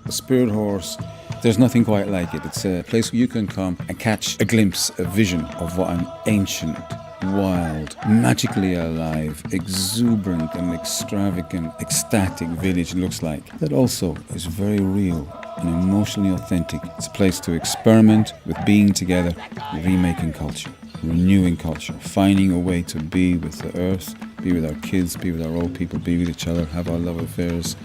The Spirit Horse, there's nothing quite like it. It's a place where you can come and catch a glimpse, a vision of what an ancient, wild, magically alive, exuberant and extravagant, ecstatic village looks like. That also is very real and emotionally authentic. It's a place to experiment with being together, remaking culture, renewing culture, finding a way to be with the earth, be with our kids, be with our old people, be with each other, have our love affairs,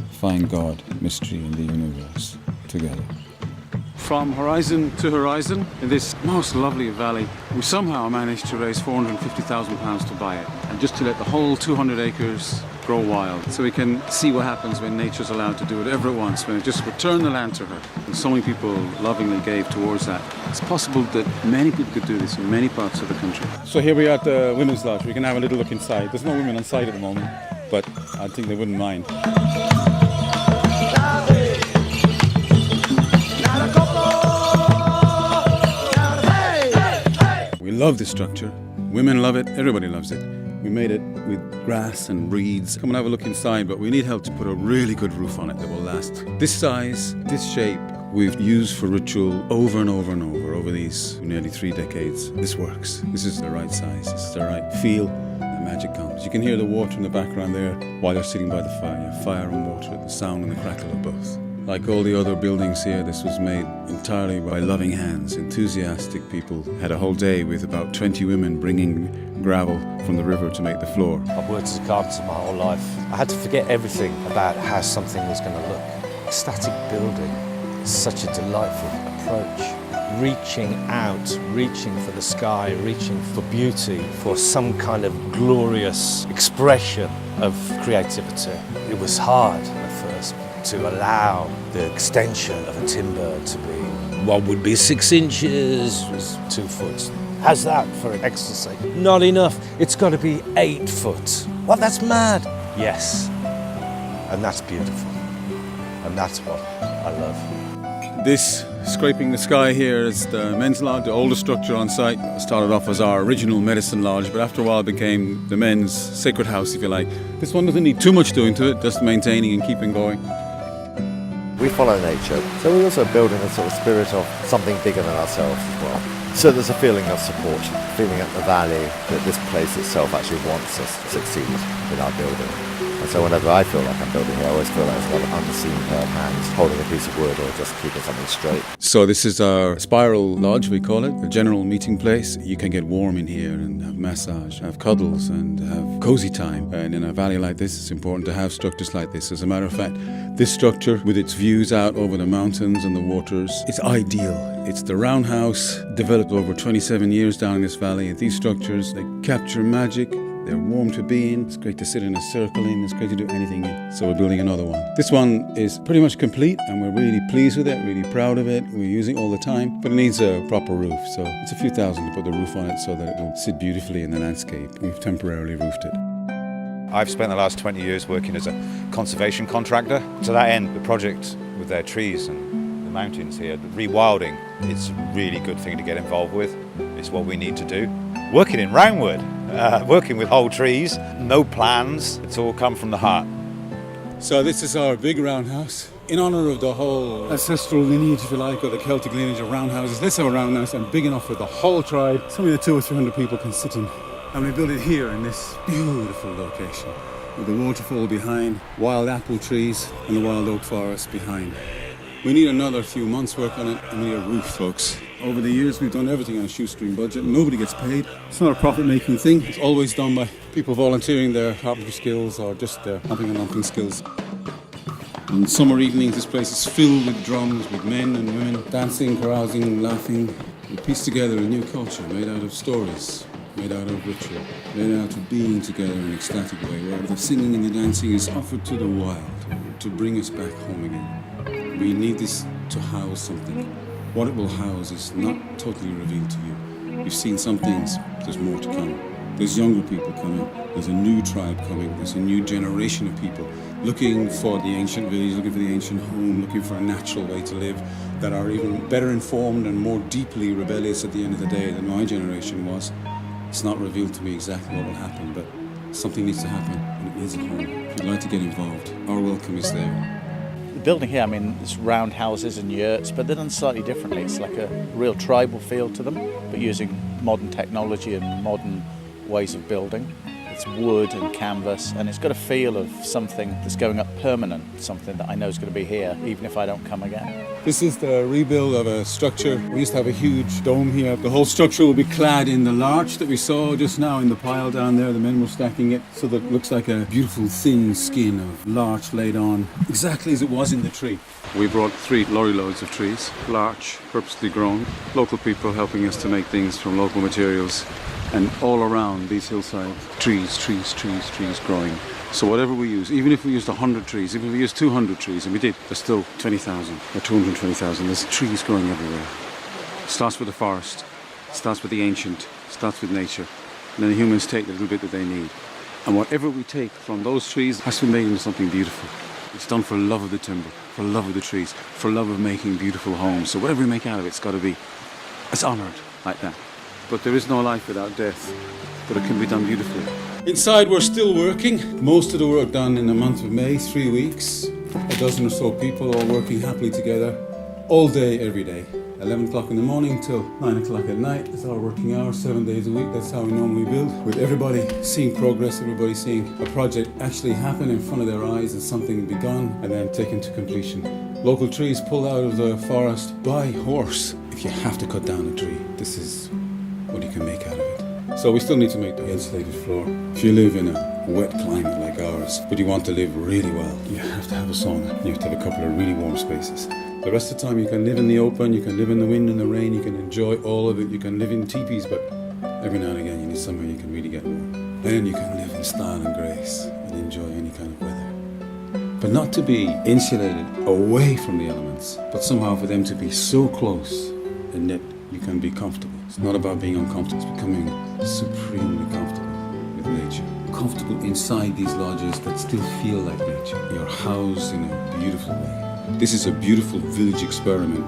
find God, mystery in the universe together. From horizon to horizon, in this most lovely valley, we somehow managed to raise £450,000 to buy it, and just to let the whole 200 acres grow wild, so we can see what happens when nature's allowed to do whatever it wants, when it just return the land to her. And so many people lovingly gave towards that. It's possible that many people could do this in many parts of the country. So here we are at the women's lodge. We can have a little look inside. There's no women on site at the moment, but I think they wouldn't mind. We love this structure. Women love it. Everybody loves it. We made it with grass and reeds. Come and have a look inside, but we need help to put a really good roof on it that will last. This size, this shape, we've used for ritual over and over and over these nearly 3 decades. This works. This is the right size. This is the right feel. The magic comes. You can hear the water in the background there while you're sitting by the fire. Fire and water, the sound and the crackle of both. Like all the other buildings here, this was made entirely by loving hands, enthusiastic people. Had a whole day with about 20 women bringing gravel from the river to make the floor. I've worked as a carpenter my whole life. I had to forget everything about how something was going to look. Ecstatic building is such a delightful approach. Reaching out, reaching for the sky, reaching for beauty, for some kind of glorious expression of creativity. It was hard at first to allow the extension of a timber to be what would be 6 inches, was 2 foot. How's that for ecstasy? Not enough. It's got to be 8 foot. Well, that's mad. Yes, and that's beautiful, and that's what I love. This scraping the sky here is the men's lodge, the oldest structure on site. It started off as our original medicine lodge, but after a while it became the men's sacred house, if you like. This one doesn't need too much doing to it, just maintaining and keeping going. We follow nature, so we also build in a sort of spirit of something bigger than ourselves as well. So there's a feeling of support, feeling at the valley that this place itself actually wants us to succeed in our building. And so whenever I feel like I'm building here, I always feel like there's a lot of unseen pair of hands holding a piece of wood or just keeping something straight. So this is our spiral lodge, we call it, a general meeting place. You can get warm in here and have massage, have cuddles and have cozy time. And in a valley like this, it's important to have structures like this. As a matter of fact, this structure with its views out over the mountains and the waters, it's ideal. It's the roundhouse, developed over 27 years down in this valley. And these structures, they capture magic. They're warm to be in. It's great to sit in a circle in. It's great to do anything in. So we're building another one. This one is pretty much complete and we're really pleased with it, really proud of it. We're using it all the time, but it needs a proper roof. So it's a few thousand to put the roof on it so that it will sit beautifully in the landscape. We've temporarily roofed it. I've spent the last 20 years working as a conservation contractor. To that end, the project with their trees and the mountains here, the rewilding, it's a really good thing to get involved with. It's what we need to do. Working in Roundwood, working with whole trees, no plans, it's all come from the heart. So this is our big roundhouse. In honour of the whole ancestral lineage, if you like, or the Celtic lineage of roundhouses, let's have a roundhouse and big enough for the whole tribe. Somewhere 200 or 300 people can sit in. And we built it here in this beautiful location, with the waterfall behind, wild apple trees and the wild oak forest behind. We need another few months' work on it, and we need a roof, folks. Over the years, we've done everything on a shoestring budget. Nobody gets paid. It's not a profit-making thing. It's always done by people volunteering their carpentry skills or just their humping and lumping skills. On summer evenings, this place is filled with drums, with men and women dancing, carousing, laughing. We piece together a new culture made out of stories, made out of ritual, made out of being together in an ecstatic way, where the singing and the dancing is offered to the wild, to bring us back home again. We need this to house something. What it will house is not totally revealed to you. You've seen some things, there's more to come. There's younger people coming, there's a new tribe coming, there's a new generation of people looking for the ancient village, looking for the ancient home, looking for a natural way to live, that are even better informed and more deeply rebellious at the end of the day than my generation was. It's not revealed to me exactly what will happen, but something needs to happen and it needs a home. If you'd like to get involved, our welcome is there. building here, I mean, it's roundhouses and yurts, but they're done slightly differently. It's like a real tribal feel to them, but using modern technology and modern ways of building. It's wood and canvas, and it's got a feel of something that's going up permanent, something that I know is going to be here, even if I don't come again. This is the rebuild of a structure. We used to have a huge dome here. The whole structure will be clad in the larch that we saw just now in the pile down there. The men were stacking it, so that it looks like a beautiful thin skin of larch laid on, exactly as it was in the tree. We brought 3 lorry loads of trees, larch, purposely grown, local people helping us to make things from local materials, and all around these hillsides, trees growing. So whatever we use, even if we used 100 trees, even if we used 200 trees, and we did, there's still 20,000 or 220,000. There's trees growing everywhere. It starts with the forest, starts with the ancient, starts with nature, and then the humans take the little bit that they need. And whatever we take from those trees has to be made into something beautiful. It's done for love of the timber, for love of the trees, for love of making beautiful homes. So whatever we make out of it's got to be, it's honoured like that. But there is no life without death, but it can be done beautifully. Inside we're still working. Most of the work done in the month of May, 3 weeks. A dozen or so people all working happily together, all day, every day. 11 o'clock in the morning till 9 o'clock at night. That's our working hours, 7 days a week. That's how we normally build. With everybody seeing progress, everybody seeing a project actually happen in front of their eyes and something begun and then taken to completion. Local trees pulled out of the forest by horse. If you have to cut down a tree, this is what you can make out of it. So we still need to make the insulated floor. If you live in a wet climate like ours, but you want to live really well, you have to have a sauna. You have to have a couple of really warm spaces. The rest of the time you can live in the open, you can live in the wind and the rain, you can enjoy all of it, you can live in teepees, but every now and again you need somewhere you can really get warm. Then you can live in style and grace and enjoy any kind of weather. But not to be insulated away from the elements, but somehow for them to be so close and yet you can be comfortable. It's not about being uncomfortable, it's becoming supremely comfortable with nature. Comfortable inside these lodges that still feel like nature. You're housed in a beautiful way. This is a beautiful village experiment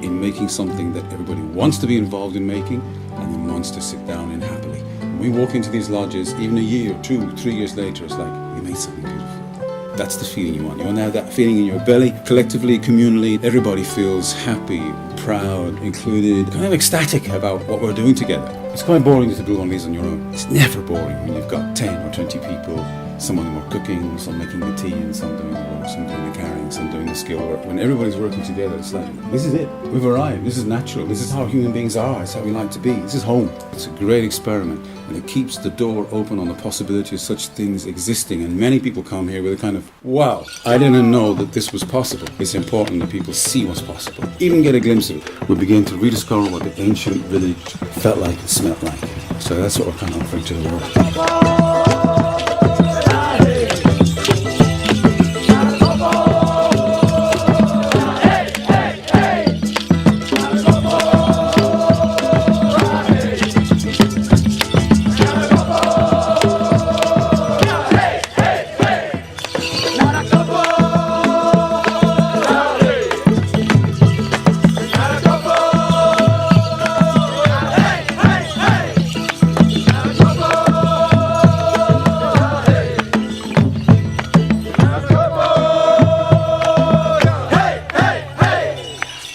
in making something that everybody wants to be involved in making and then wants to sit down in happily. When we walk into these lodges, even a year, 2, 3 years later, it's like, we made something beautiful. That's the feeling you want. You want to have that feeling in your belly, collectively, communally. Everybody feels happy, proud, included, kind of ecstatic about what we're doing together. It's quite boring to do one of these on your own. It's never boring when you've got 10 or 20 people. Some of them are cooking, some making the tea, and some doing the work, some doing the carrying, some doing the skill work. When everybody's working together, it's like, this is it. We've arrived. This is natural. This is how human beings are. It's how we like to be. This is home. It's a great experiment, and it keeps the door open on the possibility of such things existing. And many people come here with a kind of, wow, I didn't know that this was possible. It's important that people see what's possible, even get a glimpse of it. We begin to rediscover what the ancient village felt like and smelt like. So that's what we're kind of offering to the world.